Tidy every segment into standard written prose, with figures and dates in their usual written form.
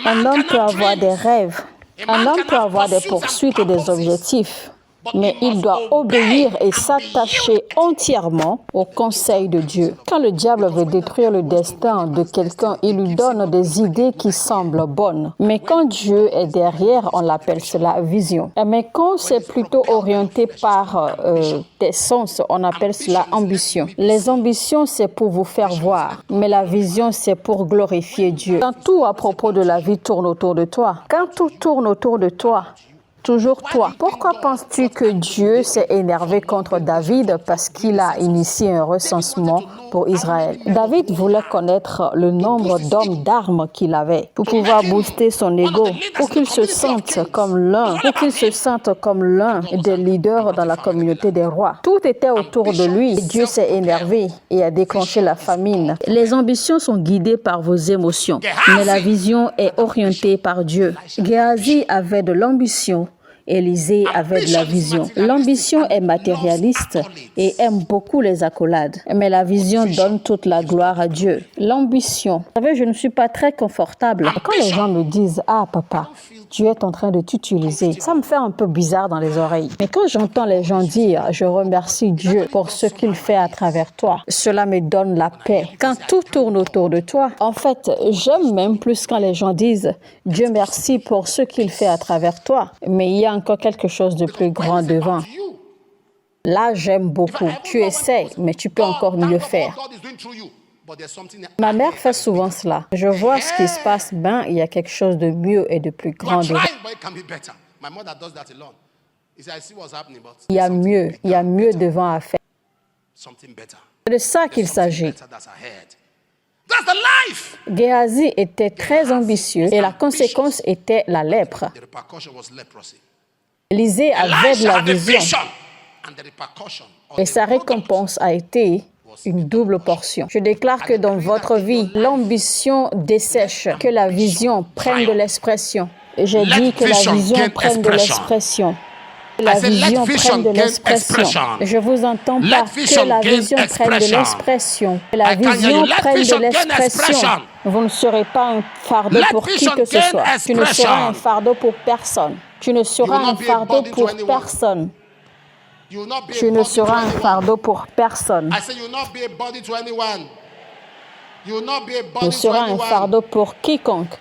Un homme peut avoir des rêves, un homme peut avoir des poursuites et des objectifs, mais il doit obéir et s'attacher entièrement au conseil de Dieu. Quand le diable veut détruire le destin de quelqu'un, il lui donne des idées qui semblent bonnes. Mais quand Dieu est derrière, on l'appelle cela vision. Mais quand c'est plutôt orienté par des sens, on appelle cela ambition. Les ambitions, c'est pour vous faire voir, mais la vision, c'est pour glorifier Dieu. Quand tout à propos de la vie tourne autour de toi, quand tout tourne autour de toi, toujours toi. Pourquoi penses-tu que Dieu s'est énervé contre David parce qu'il a initié un recensement pour Israël? David voulait connaître le nombre d'hommes d'armes qu'il avait pour pouvoir booster son ego, pour qu'il se sente comme l'un, des leaders dans la communauté des rois. Tout était autour de lui. Dieu s'est énervé et a déclenché la famine. Les ambitions sont guidées par vos émotions, mais la vision est orientée par Dieu. Géasi avait de l'ambition. Élisée avait de la vision. L'ambition est matérialiste et aime beaucoup les accolades. Mais la vision donne toute la gloire à Dieu. L'ambition. Vous savez, je ne suis pas très confortable. Quand les gens me disent « Ah, papa, Dieu est en train de t'utiliser », ça me fait un peu bizarre dans les oreilles. Mais quand j'entends les gens dire « Je remercie Dieu pour ce qu'il fait à travers toi », cela me donne la paix. Quand tout tourne autour de toi, en fait, j'aime même plus quand les gens disent « Dieu merci pour ce qu'il fait à travers toi », mais il y a encore quelque chose de plus grand devant. Là, j'aime beaucoup. Tu essaies, mais tu peux encore mieux faire. Ma mère fait souvent cela. Je vois ce qui se passe, il y a quelque chose de mieux et de plus grand devant. Il y a mieux devant à faire. C'est de ça qu'il s'agit. Géasi était très ambitieux et la conséquence était la lèpre. Élisée avait de la vision et sa récompense a été une double portion. Je déclare que dans votre vie, l'ambition dessèche, que la vision prenne de l'expression. J'ai dit que la vision prenne de l'expression. La vision prenne de l'expression. Je vous entends pas. Que la vision prenne de l'expression. La vision prenne de l'expression. Vous ne serez pas un fardeau pour qui que ce soit. Tu ne seras un fardeau pour personne. Tu ne seras un fardeau pour personne. Tu ne seras un fardeau pour personne. Tu seras un fardeau pour quiconque.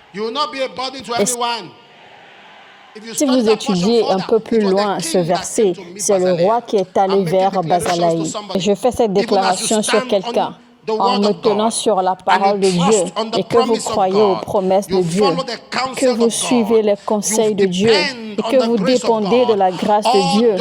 Si vous étudiez un peu plus loin ce verset, c'est le roi qui est allé vers Bazalaï. Je fais cette déclaration sur quelqu'un en me tenant sur la parole de Dieu et que vous croyez aux promesses de Dieu, que vous suivez les conseils de Dieu et que vous dépendez de la grâce de Dieu.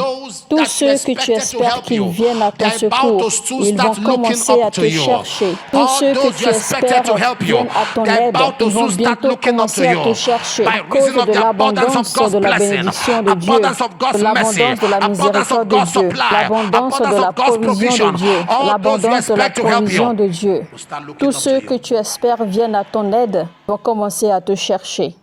Tous ceux que tu espères qu'ils viennent à ton secours, ils vont commencer à te chercher. Tous ceux que tu espères viennent à ton aide, ils vont bientôt commencer à te chercher à cause de l'abondance de la bénédiction de Dieu, de l'abondance de la miséricorde de Dieu, l'abondance de la provision de Dieu, l'abondance de la provision de Dieu. Tous ceux que tu espères viennent à ton aide vont commencer à te chercher.